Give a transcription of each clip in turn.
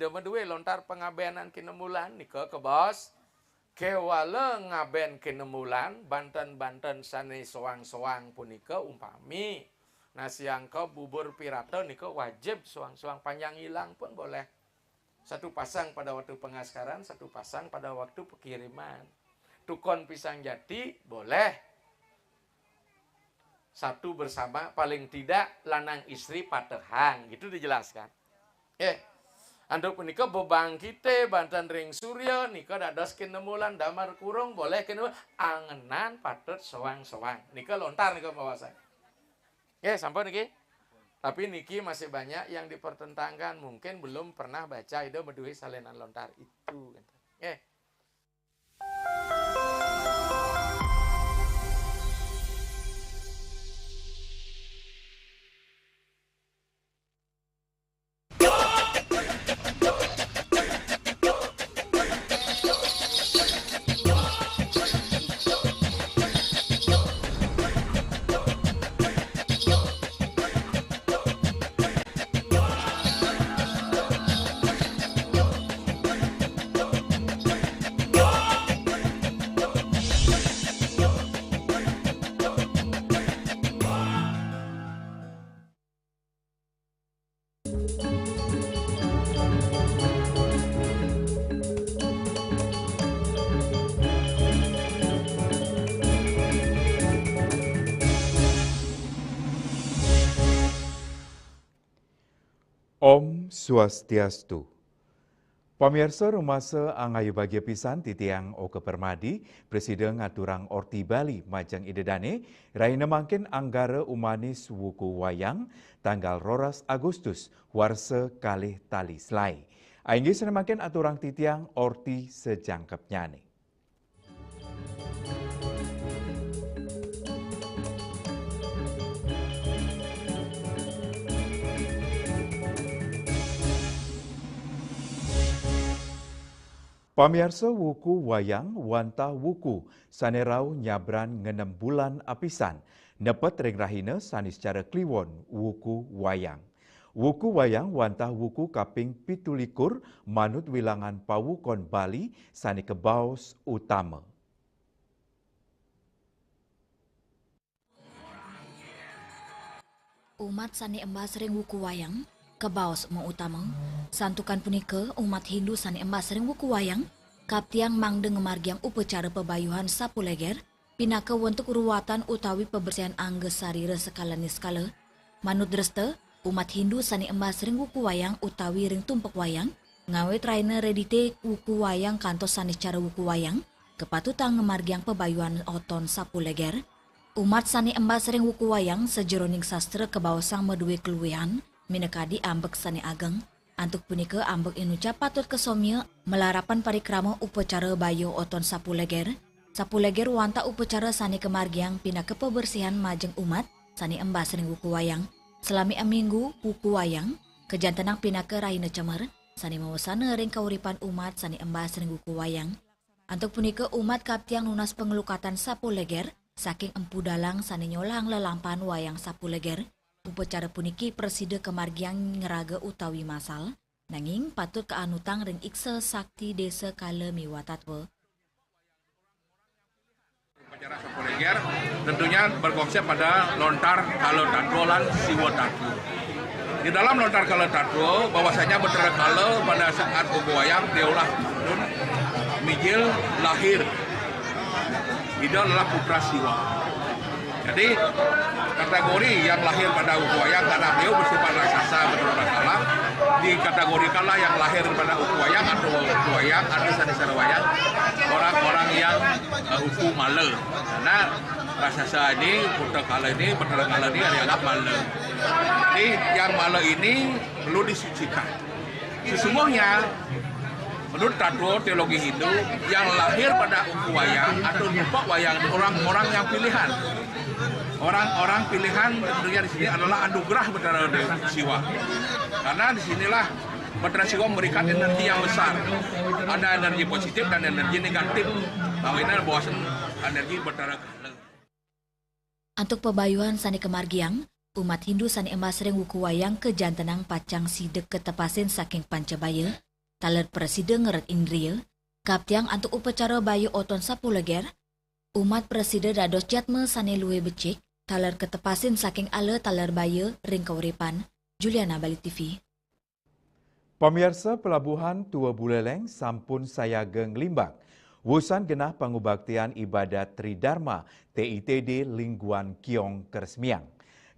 ide medue lontar pengabeanan kinemulan nika ke bos. Kewala ngaben kinemulan Banten-Banten sane soang-soang punika umpami. Nah siang ke bubur pirata nika wajib soang-soang panjang hilang pun boleh. Satu pasang pada waktu pengaskaran, satu pasang pada waktu pengiriman. Tukon pisang jati boleh. Satu bersama paling tidak lanang istri patehan, gitu dijelaskan. Anduk punika bebang kita Banten ring Surya nika dados kinemulan damar kurung boleh kinemulan angenan patut soang-soang. Nika lontar nika bawasan. Sampai niki. Tapi niki masih banyak yang dipertentangkan, mungkin belum pernah baca ide medue salenan lontar itu. Om Swastiastu. Pamirsa rumasa angayu bagia pisan titiang Oke Permadi, Presiden ngaturang Orti Bali Majang Idedane, raina mangkin anggara umanis wuku wayang, tanggal 12 Agustus, warsa kalih tali selai. Ainggi senemakin aturang titiang Orti sejangkep nyane. Pamirsa wuku wayang wanta wuku sanerau nyabran 6 bulan apisan nepet ring rahina sanis cara kliwon wuku wayang. Wuku wayang wanta wuku kaping 17 manut wilangan pawukon Bali sani kebaos utama. Umat sani embas ring wuku wayang kebaos mau utama, santukan punika umat Hindu sani embas ring wuku wayang, kaptiang mangdeng margiang upacara pebayuhan sapuleger, pinaka untuk ruwatan utawi pembersihan angge sarira skala niskala. Manut dreste, umat Hindu sani embas ring wuku wayang utawi ring tumpek wayang, ngawe trainer redite wuku wayang kantos sani cara wuku wayang, kepatutang ngemargiang pebayuhan oton sapuleger. Umat sani embas ring wuku wayang sejeroning sastra kebawasang medue keluwehan, minekadi ambek sani ageng, antuk punika ambek inuca patut kesomya melarapan parikrama upacara bayo oton sapuleger. Sapuleger wanta upacara sani kemargiang pinaka pebersihan majeng umat sani embas ring wuku wayang. Selami aminggu wuku wayang, kejantenang pinaka raina cemer, sani mawasana ring kauripan umat sani embas ring wuku wayang. Antuk punika umat kaptiang nunas pengelukatan sapuleger, saking empu dalang sani nyolang lelampan wayang sapuleger. Upacara puniki preside kemargiang ngeraga utawi masal, nanging patut keanutang ring iksa sakti desa kala miwatatwa. Upacara sapuleger tentunya berkonsep pada lontar kala tadwolan siwo tadwo. Di dalam lontar kala tadwo bahwasanya betara kala pada saat wuku wayang diolah nun mijil lahir. Itu adalah putra siwa. Jadi kategori yang lahir pada wuku wayang karena beliau bersifat raksasa betul-betul kalah dikategorikanlah yang lahir pada wuku wayang atau wuku wayang atau sani wayang orang-orang yang wuku male. Karena raksasa ini putra kala ini betul kala ini dianggap male. Jadi yang male ini perlu disucikan. Sesungguhnya menurut tadwo teologi Hindu yang lahir pada wuku wayang atau tumpek wayang orang-orang yang pilihan. Orang-orang pilihan tentunya di sini adalah anugerah Betara Siwa. Karena disinilah Betara Siwa memberikan energi yang besar. Ada energi positif dan energi negatif. Bahwa ini adalah bawasan energi Betara Kala. Antuk pebayuhan sani kemargiang, umat Hindu sani embas ring wuku wayang kejantenang pacang sidek ketepasin saking Pancabaya, taler Presiden ngeret Indria, kaptiang antuk upacara bayu oton sapuleger, umat Presiden dados jatme sane luwe becik, taler ketepasin saking ale taler bayu ring kauripan, Juliana Bali TV. Pemirsa Pelabuhan Tua Buleleng sampun sayageng limbang. Wusan genah pangubaktian ibadat Tridharma TITD Lingguan Kiong Keresmiang.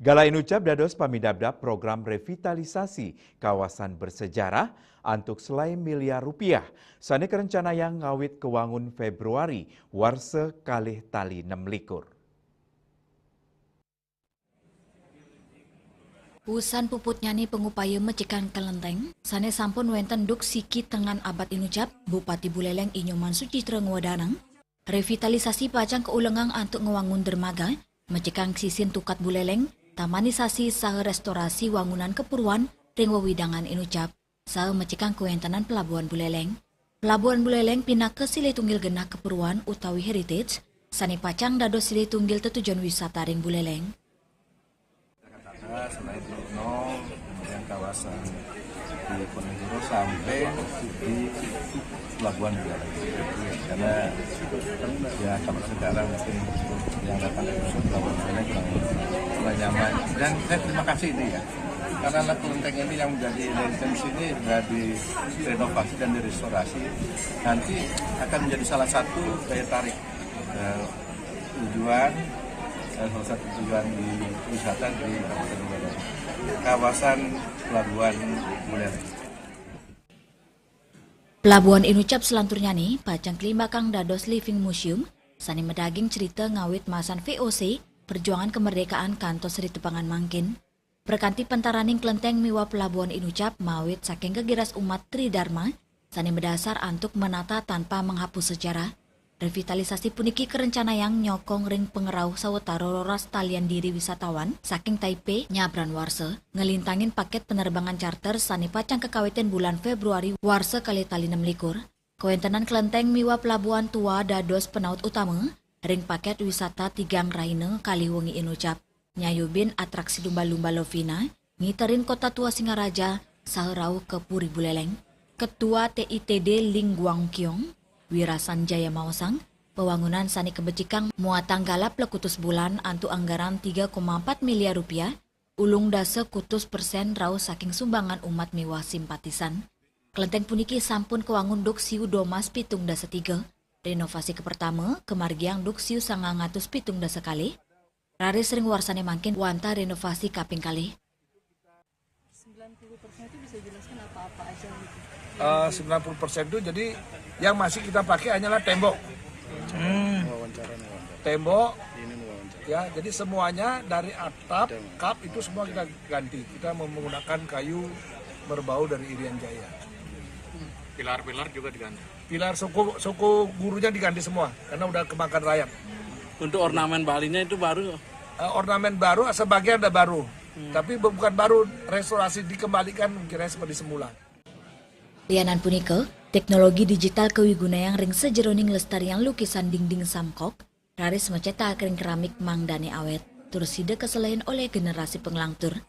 Galain ucap dados pamidabdab program revitalisasi kawasan bersejarah antuk selain miliar rupiah. Sane kerencana yang ngawit kewangun Februari warse kalih tali 6 likur. Usan puput nyani pengupaya mecikan kelenteng, sane sampun wenten duk siki tengan abad inucap Bupati Buleleng Inyoman Sucitra Ngwadanang, revitalisasi pacang keulengang antuk ngewangun dermaga, mecikan sisin tukat Buleleng, tamanisasi saha restorasi wangunan kepuruan ring wewidangan inucap, saha mecikan kuentanan Pelabuhan Buleleng. Pelabuhan Buleleng pindah ke Sile Tunggil genah kepuruan utawi heritage, sane pacang dados Sile Tunggil tetujuan wisata ring Buleleng. Selain Brno, kemudian kawasan di Ponegoro sampai di Pelabuhan Buleleng. Karena ya kalau sekarang mungkin yang datang ke Pelabuhan Buleleng kurang nyaman. Dan saya terima kasih ini ya, karena kelenteng ini yang menjadi legend ini sudah direnovasi dan direstorasi. Nanti akan menjadi salah satu daya tarik tujuan. Salah satu tujuan di wisata di Kabupaten Buleleng, kawasan Pelabuhan Buleleng. Pelabuhan inucap selanturnya nih, pacang kelima kang dados living museum, sani medaging cerita ngawit masan VOC, perjuangan kemerdekaan kantos Sri Tepangan Mangkin. Perkanti pentaraning kelenteng miwa pelabuhan inucap mawit saking kegiras umat Tridharma, sani mendasar antuk menata tanpa menghapus sejarah. Revitalisasi puniki kerencana yang nyokong ring pengerau sawetara roras talian diri wisatawan saking Taipei nyabran warse ngelintangin paket penerbangan charter sani pacang kekawitan bulan Februari warse kali tali 6 likur. Kawentenan kelenteng miwa pelabuhan tua dados penaut utama ring paket wisata Tigang Raine Kaliwengi inucap nyayubin atraksi lumba-lumba Lovina ngiterin kota tua Singaraja saherau ke Puri Buleleng. Ketua TITD Lingguan Kiong Wira Sanjaya Maosang, pewangunan sani kebecikang muatang galap lekutus bulan antu anggaran 3,4 miliar rupiah, ulung dase kutus persen rau saking sumbangan umat mewah simpatisan. Kelenteng puniki sampun kewangun duk siu domas pitung dasa 3, renovasi ke pertama, kemargiang duk siu 900 pitung dasa kali, rari sering warsane mangkin wanta renovasi kaping kali. 90% itu bisa jelaskan apa-apa aja gitu? 90% itu jadi yang masih kita pakai hanyalah tembok. Tembok, ya, jadi semuanya dari atap, kap itu semua kita ganti. Kita menggunakan kayu berbau dari Irian Jaya. Pilar-pilar juga diganti. Pilar suku gurunya diganti semua karena udah kemakan rayap. Untuk ornamen Balinya itu baru? Ornamen baru, sebagian ada baru. Tapi bukan baru, restorasi dikembalikan kira seperti semula. Lianan punika, teknologi digital kewigunayang ring sejeroning lestariang lukisan dinding samkok, raris mencetak ring keramik mangdane awet, terus sida keselain oleh generasi pengelangtur.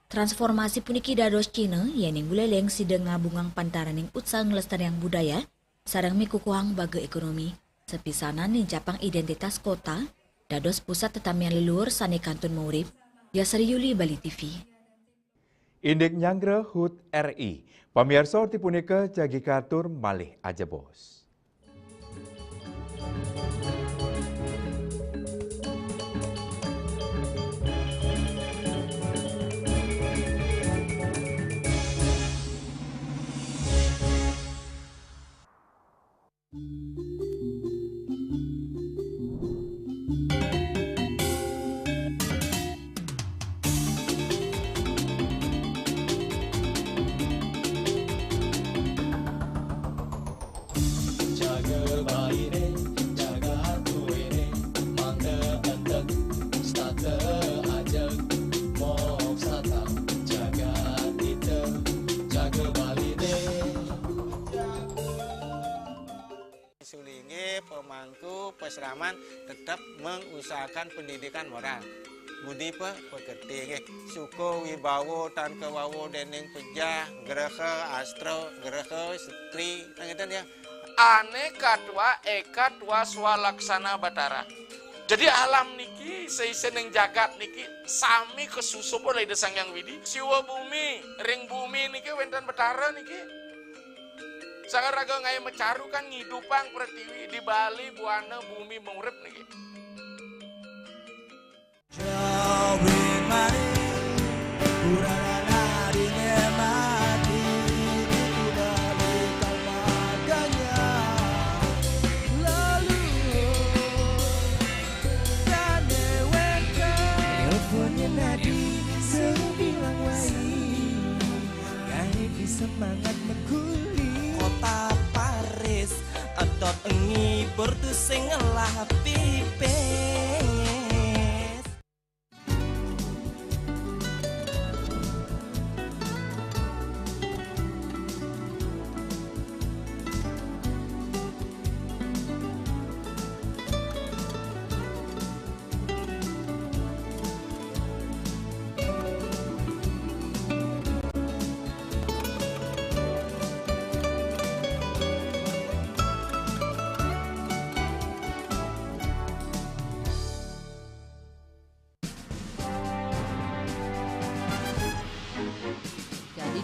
Transformasi puniki dados Cina, yening Buleleng sida ngabungang pantaraning utsang lestariang budaya, sarang mikukuhang baga ekonomi, sepisanan nincapang identitas kota, dados pusat tetamian leluhur sane kantun Maurib, Yasri Yuli Bali TV. Indek Nyangre HUT RI. Pamirsa ti punika jagi katur malih aja bos. Sulingi pemangku peseraman tetap mengusahakan pendidikan moral. budi pekerti suko wibawo tan kewawo deneng pejah gereha astro gereha setri nangitan ya Aneka tua eka tua swalaksana batara. Jadi alam niki seisen yang jagat niki sami kesusup oleh desang yang widi. Siwa bumi, ring bumi niki wenten betara niki. Sangat raga ngai mecaru kan ngidupang pertiwi di Bali buana bumi mengurip niki. Semangat meguli kota Paris atot engi bertu sing lah pipes.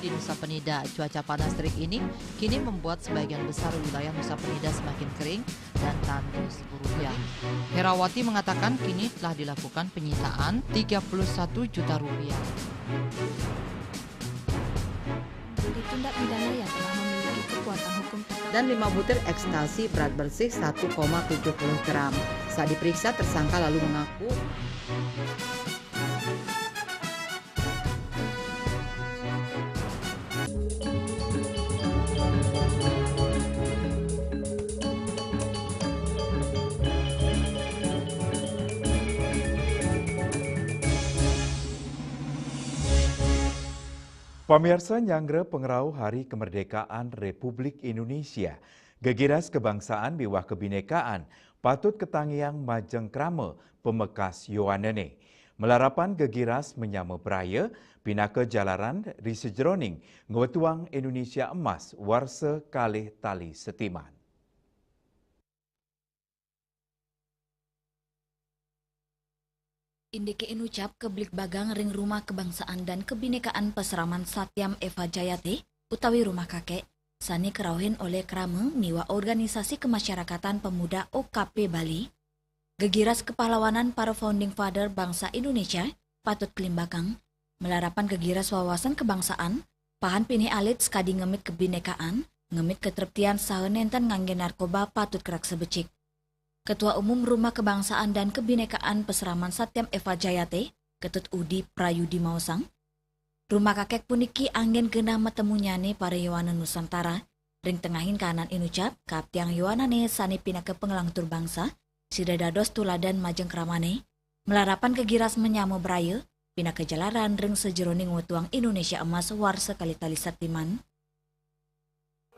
Di Nusa Penida, cuaca panas terik ini kini membuat sebagian besar wilayah Nusa Penida semakin kering dan tandus rupiah. Herawati mengatakan kini telah dilakukan penyitaan 31 juta rupiah. Tindak pidana yang telah memiliki kekuatan hukum tetap Dan 5 butir ekstasi berat bersih 1,70 gram. Saat diperiksa, tersangka lalu mengaku Pemirsa Nyangre pengerau Hari Kemerdekaan Republik Indonesia, gegiras kebangsaan biwah kebinekaan, patut ketangiang majeng krame pemekas Yohanene. Melarapan gegiras menyama beraya, pinaka jalaran risejroning, ngewetuang Indonesia emas warsa kalih tali setiman. Indike inucap keblik bagang ring rumah kebangsaan dan kebinekaan Peseraman Satyam Eva Jayate utawi rumah kakek sani kerauhin oleh krame miwa organisasi kemasyarakatan pemuda OKP Bali. Gegiras kepahlawanan para founding father bangsa Indonesia patut kelimbakang melarapan gegiras wawasan kebangsaan pahan pini alit skadi ngemit kebinekaan ngemit ketertian sahenenten ngangge narkoba patut kerak sebecik. Ketua Umum Rumah Kebangsaan dan Kebinekaan Peseraman Satyam Eva Jayate, Ketut Udi Prayudi Mausang. Rumah kakek puniki angin genah metemunyane para Yohanan Nusantara, ring tengahin kanan inucap, kaptiang Yohanane sani pinaka pengelangtur bangsa, sidadados tuladan majeng kramane, melarapan kegiras menyamu beraya, pinaka jalaran ring sejeroning wetuang Indonesia emas warsa kali tali satiman.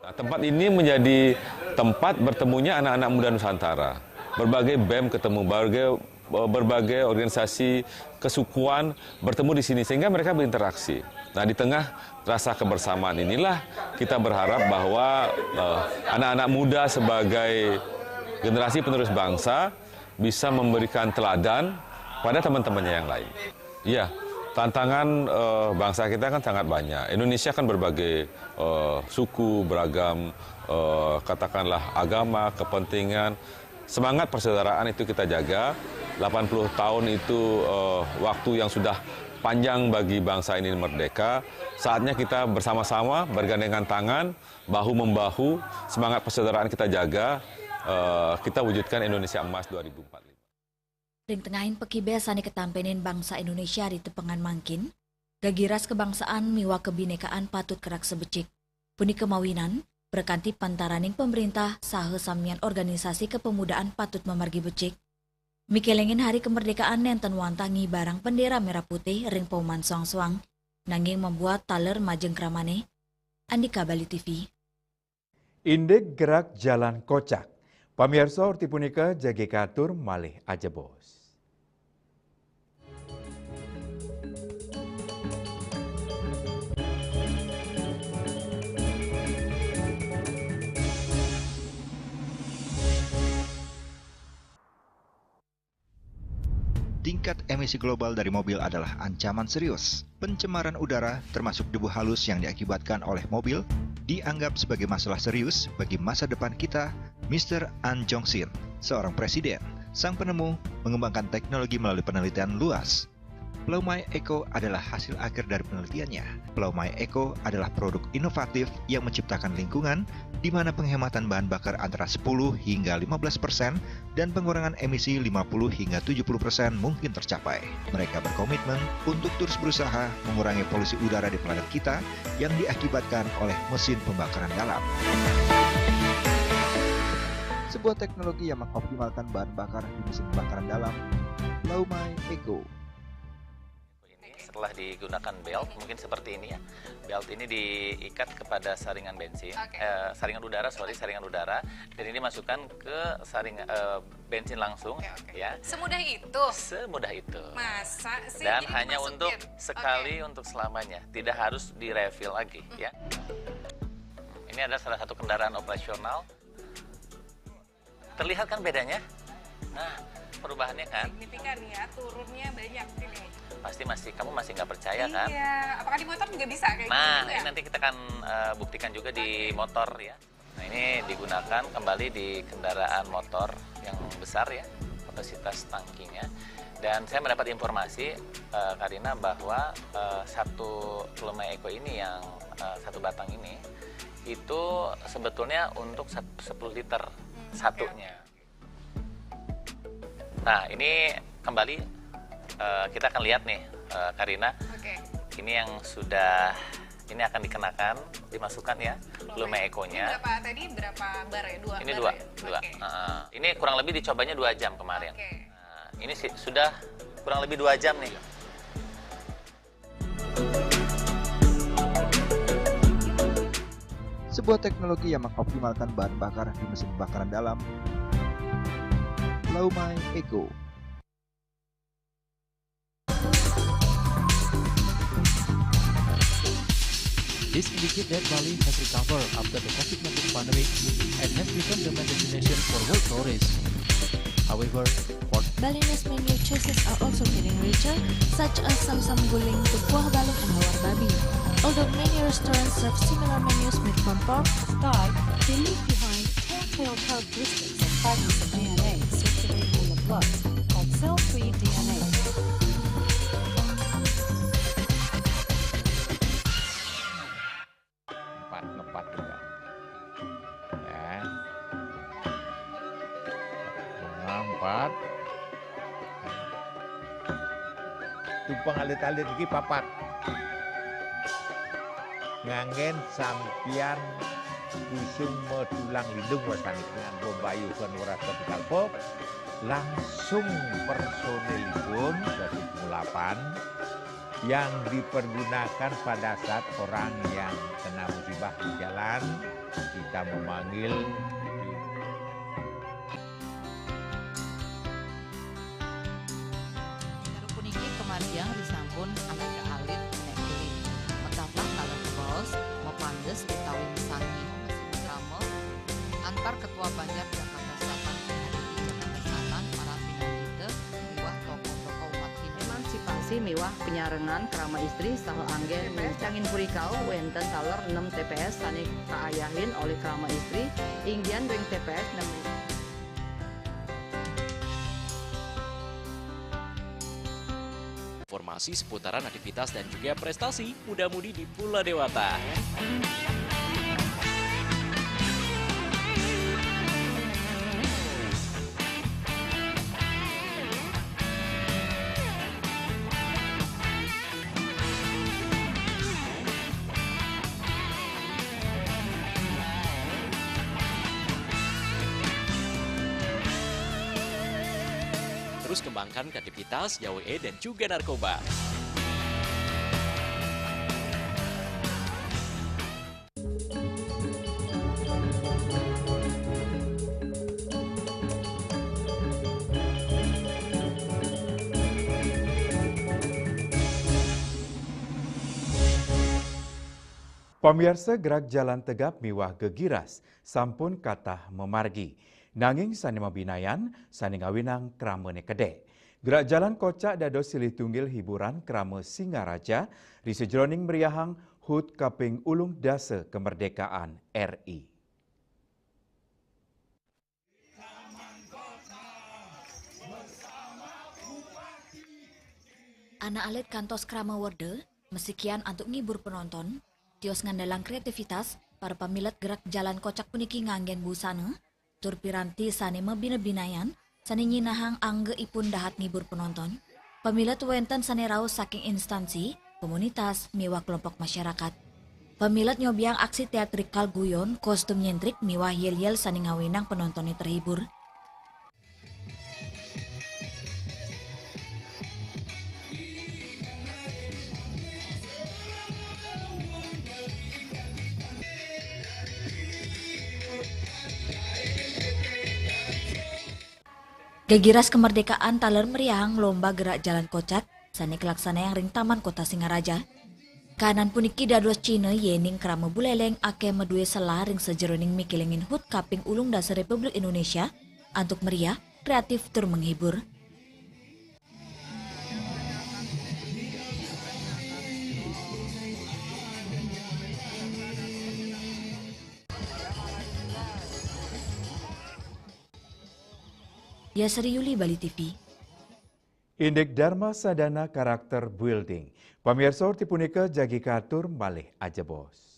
Nah, tempat ini menjadi tempat bertemunya anak-anak muda Nusantara. Berbagai BEM ketemu, berbagai organisasi kesukuan bertemu di sini sehingga mereka berinteraksi. Nah, di tengah rasa kebersamaan inilah kita berharap bahwa anak-anak muda sebagai generasi penerus bangsa bisa memberikan teladan pada teman-temannya yang lain. Iya, tantangan bangsa kita kan sangat banyak. Indonesia kan berbagai suku, beragam, katakanlah agama, kepentingan. Semangat persaudaraan itu kita jaga. 80 tahun itu waktu yang sudah panjang bagi bangsa ini merdeka. Saatnya kita bersama-sama bergandengan tangan, bahu-membahu, semangat persaudaraan kita jaga, kita wujudkan Indonesia Emas 2045. Ring tengahin pekibe sani ketampenin bangsa Indonesia di tepengan mangkin, gagiras kebangsaan miwa kebinekaan patut kerak sebecik. Puni kemawinan, berkanti pantaraning pemerintah sahe samian organisasi kepemudaan patut memargi becik. Mikelengin hari kemerdekaan nenten wantangi barang bendera merah putih ring pauman suang-suang, nanging membuat taler majeng kramane. Andika Bali TV. Indek gerak jalan kocak. Pamirsa horti punika jage katur malih aja bos. tingkat emisi global dari mobil adalah ancaman serius. Pencemaran udara, termasuk debu halus yang diakibatkan oleh mobil, dianggap sebagai masalah serius bagi masa depan kita. Mr. An Jong-sin, seorang presiden, sang penemu, mengembangkan teknologi melalui penelitian luas. Plaumai Eco adalah hasil akhir dari penelitiannya. Plaumai Eco adalah produk inovatif yang menciptakan lingkungan di mana penghematan bahan bakar antara 10 hingga 15% dan pengurangan emisi 50 hingga 70% mungkin tercapai. Mereka berkomitmen untuk terus berusaha mengurangi polusi udara di planet kita yang diakibatkan oleh mesin pembakaran dalam. Sebuah teknologi yang mengoptimalkan bahan bakar di mesin pembakaran dalam, Plaumai Eco. Setelah digunakan belt, mungkin seperti ini ya. Belt ini diikat kepada saringan bensin, saringan udara, dan ini masukkan ke bensin langsung, ya. Semudah itu? Semudah itu. Masa sih? Dan jadi hanya dimasukin? untuk sekali, untuk selamanya, tidak harus di-refill lagi, ya. Ini adalah salah satu kendaraan operasional. Terlihat kan bedanya? Nah, perubahannya kan? Signifikan ya, turunnya banyak ini. Kamu masih nggak percaya kan? Iya, apakah di motor juga bisa kayak gitu? Nah, ini nanti kita akan buktikan juga di motor ya. Nah, ini digunakan kembali di kendaraan motor yang besar ya, kapasitas tangkinya. Dan saya mendapat informasi, Karina, bahwa satu Plaumai Eco ini yang satu batang ini, itu sebetulnya untuk 10 liter satunya. Nah, ini kembali kita akan lihat nih, Karina. Ini yang sudah, ini akan dikenakan, dimasukkan ya, Plaumai Eco-nya. Ini berapa bar ya? Ini dua. Ini kurang lebih dicobanya 2 jam kemarin. Nah, ini sudah kurang lebih 2 jam nih. Sebuah teknologi yang mengoptimalkan bahan bakar di mesin pembakaran dalam, Plaumai Eco. This indicates that Bali has recovered after the COVID-19 pandemic and has become the main destination for world tourists. However, Balinese menu choices are also getting richer, such as Sam-Sam Guling to Kuah Balung and Hawar Babi. Although many restaurants serve similar menus made from pork, Thai, they leave behind telltale characteristics of fragments of DNA circulating in the blood, called cell-free DNA. Ngepat juga. Ya. Bunga 4. Tumpang alit-alit lagi papat. Ngangen sampian busung medulang lindung wasani nganggo bayu kan ora kapital pop. Langsung personelipun 108 yang dipergunakan pada saat orang yang kena musibah di jalan, kita memanggil puniki kemargiang disampun aneka alit nek kulit. Metaplah kalau bos mau pandes utawi misangi mesin kamel antar ketua Banjar Jakarta Selatan di Jakarta Selatan para pinanite miwah tokoh-tokoh umat Hindu. Emansipasi miwah penyarengan kerama istri saha anggen cangin purikau wenten taler 6 TPS sani kaayahin oleh kerama istri inggian ring TPS 6. Informasi seputaran aktivitas dan juga prestasi muda-mudi di Pulau Dewata. Terus kembangkan kreativitas, JWE, dan juga narkoba. Pamirsa gerak jalan tegap miwah gegiras, sampun katah memargi. Nanging sani mabinayan, sani ngawinang kramene kede. Gerak jalan kocak dados silih tunggil hiburan krama Singaraja di sejroning meriahang HUT kaping ulung dasa kemerdekaan RI. Anak alit kantos krama werde, mesikian untuk ngibur penonton, tios ngandalang kreativitas para pamilat gerak jalan kocak puniki nganggen busana, tur piranti sane mebina-binayan, sane nyinahang angge ipun dahat ngibur penonton. Pamilat wenten sane raos saking instansi, komunitas, miwah kelompok masyarakat. Pamilat nyobiang aksi teatrikal guyon, kostum nyentrik, miwah yel-yel sane ngawinang penontonnya terhibur. Gegiras kemerdekaan taler meriahang lomba gerak jalan kocak sane kelaksana yang ring Taman Kota Singaraja. Kanan puniki dados Cina yening krama buleleng ake medue selah ring sejeroning mikilengin HUT kaping ulung dasar Republik Indonesia untuk meriah, kreatif tur menghibur. Yasri Yuli, Bali TV. Indek Dharma Sadana Karakter Building. Pamirsa tipunika jagi katur malih aja bos.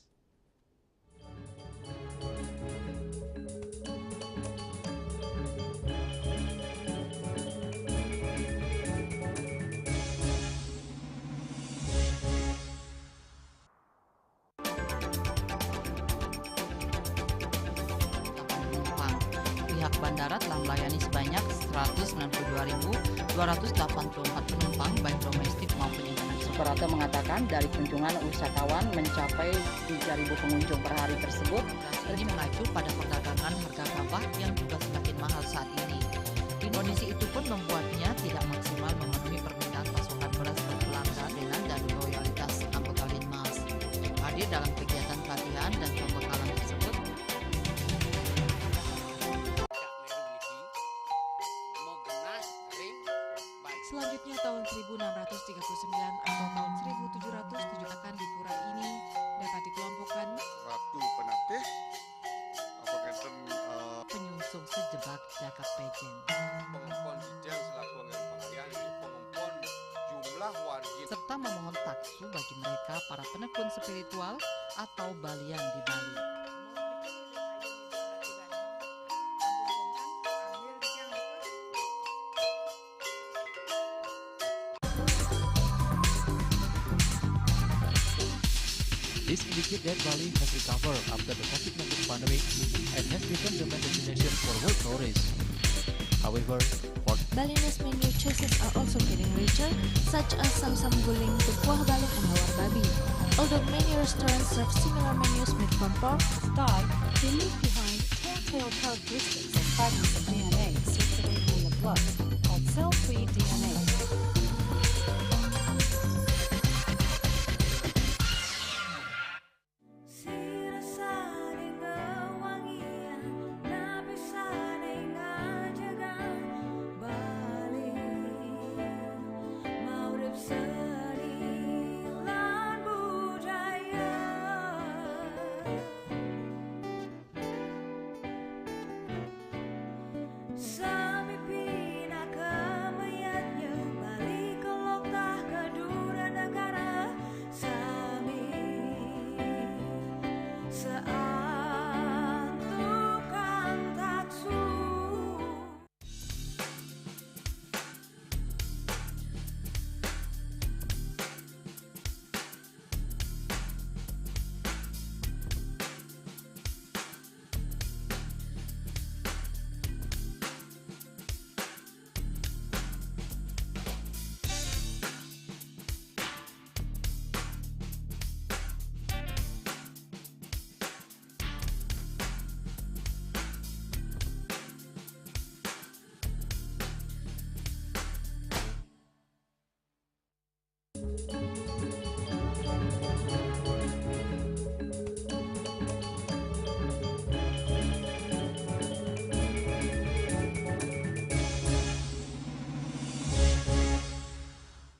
Pihak bandara telah melayani sebanyak 192.284 penumpang baik domestik maupun internasional. Suprapto mengatakan dari kunjungan wisatawan mencapai 3.000 pengunjung per hari tersebut. Ini mengacu pada perdagangan harga gabah yang juga semakin mahal saat ini. Kondisi itu pun membuatnya tidak maksimal memenuhi permintaan pasokan beras per pelanggan dengan dan loyalitas anggota Linmas. Hadir dalam kegiatan pelatihan dan pembekalan tersebut. Selanjutnya tahun 1639 atau tahun 1707 akan di pura ini dapat dikelompokkan Ratu Penatih penyungsung sejebak Jakab Pejen. Pengempon Dijang selaku pengajian pengempon jumlah warga serta memohon taksu bagi mereka para penekun spiritual atau balian di Bali. This indicates that Bali has recovered after the COVID-19 pandemic and has become the main destination for world tourists. However, Balinese menu choices are also getting richer, such as Samsam Guling, Kuah Balik, and Hawar Babi. Although many restaurants serve similar menus made from pork, dog, they leave behind telltale characteristics of fragments of DNA circulating in the blood called cell-free DNA.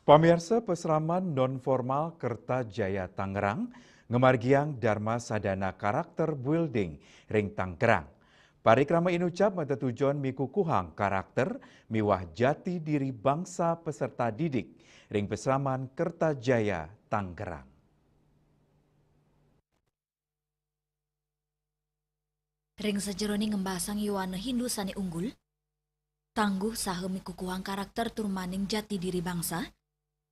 Pamirsa peseraman non-formal Kertajaya Tangerang, ngemargiang Dharma Sadana karakter building ring Tangerang. Parikrama inucap mata tujuan mikukuhang karakter miwah jati diri bangsa peserta didik ring peseraman Kertajaya Tangerang. Ring sejeroni ngembasang yuwana Hindu sani unggul, tangguh saha mikukuhang karakter turmaning jati diri bangsa,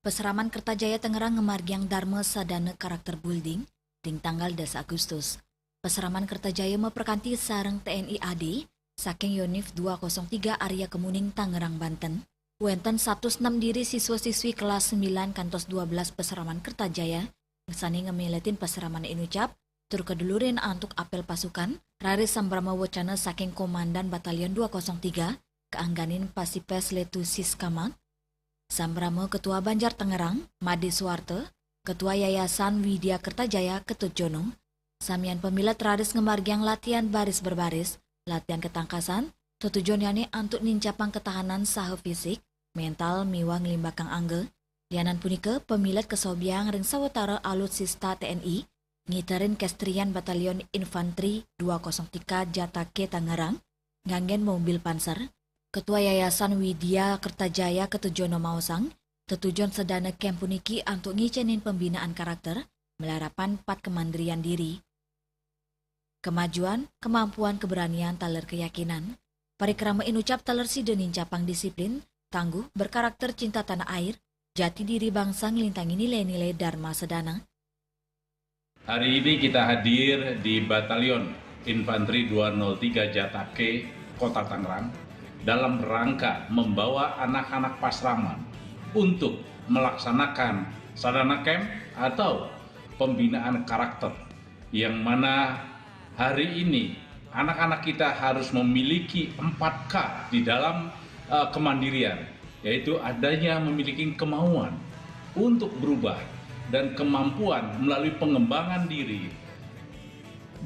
peseraman Kertajaya Tangerang ngemargiang Dharma Sadana karakter building ring tanggal 10 Agustus. Peseraman Kertajaya memperkanti sareng TNI AD saking Yonif 203 Arya Kemuning Tangerang Banten. Wenten 106 diri siswa-siswi kelas 9 kantos 12 peseraman Kertajaya sani ngemeletin peseraman inucap tur kedulurin antuk apel pasukan Rari Sambrama Wacana saking Komandan Batalion 203 keangganin Pasipes Letu Siskamak, Sambrama Ketua Banjar Tangerang, Made Suwarte, Ketua Yayasan Widya Kertajaya Ketut Jono, samian pemilat raris ngemargiang latihan baris berbaris, latihan ketangkasan, tujuannya antuk nincapang ketahanan saha fisik, mental miwang limbakang angge, lianan punika pemilat kesobiang ring sawetara alutsista TNI, ngiterin kestrian Batalion Infanteri 203 Jatake Tangerang, nganggen mobil panser, Ketua Yayasan Widya Kertajaya Ketujono Mausang, tetujuan sedana camp puniki untuk ngicenin pembinaan karakter, melarapan 4 kemandirian diri. Kemajuan, kemampuan, keberanian, taler keyakinan. Parikrama inucap taler sidenin capang disiplin, tangguh, berkarakter cinta tanah air, jati diri bangsa ngelintangi nilai-nilai Dharma Sadana. Hari ini kita hadir di Batalion Infanteri 203 Jatake, Kota Tangerang, dalam rangka membawa anak-anak pasraman untuk melaksanakan sadana camp atau pembinaan karakter, yang mana hari ini anak-anak kita harus memiliki 4K di dalam kemandirian, yaitu adanya memiliki kemauan untuk berubah dan kemampuan melalui pengembangan diri.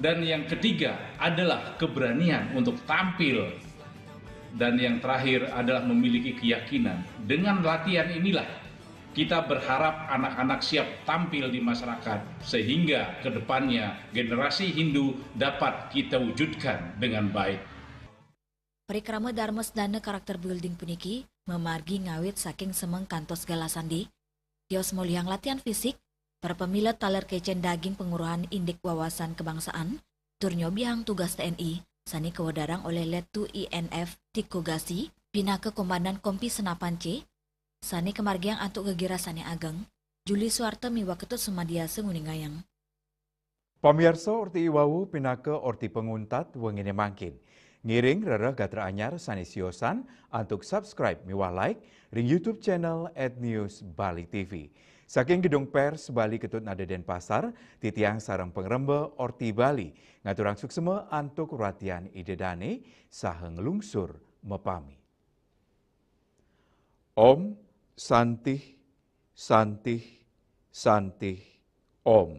Dan yang ketiga adalah keberanian untuk tampil. Dan yang terakhir adalah memiliki keyakinan. Dengan latihan inilah kita berharap anak-anak siap tampil di masyarakat sehingga ke depannya generasi Hindu dapat kita wujudkan dengan baik. Parikrama Dharma Sadana karakter building puniki memargi ngawit saking semeng kantos galasandi. Tios muliang latihan fisik, perpemilat taler kecen daging penguruhan indik wawasan kebangsaan, turnyo bihang tugas TNI, sani kewadarang oleh Letu INF Tikogasi, pinaka Komandan Kompi Senapan C, sani kemargiang antuk kegira sani ageng, Juli Suwarte miwa ketut sumadia senguningayang. Pamirsa orti iwawu pinaka orti penguntat wengine mangkin. Ngiring rereh gatra anyar sani siosan antuk subscribe miwah like ring YouTube channel @News Bali TV. Saking gedung pers Bali Ketut Nada Denpasar, titiang sarang pengrembe orti Bali, ngaturang sukseme antuk ratian idedane saheng lungsur mepami. Om Santih Santih Santih Om.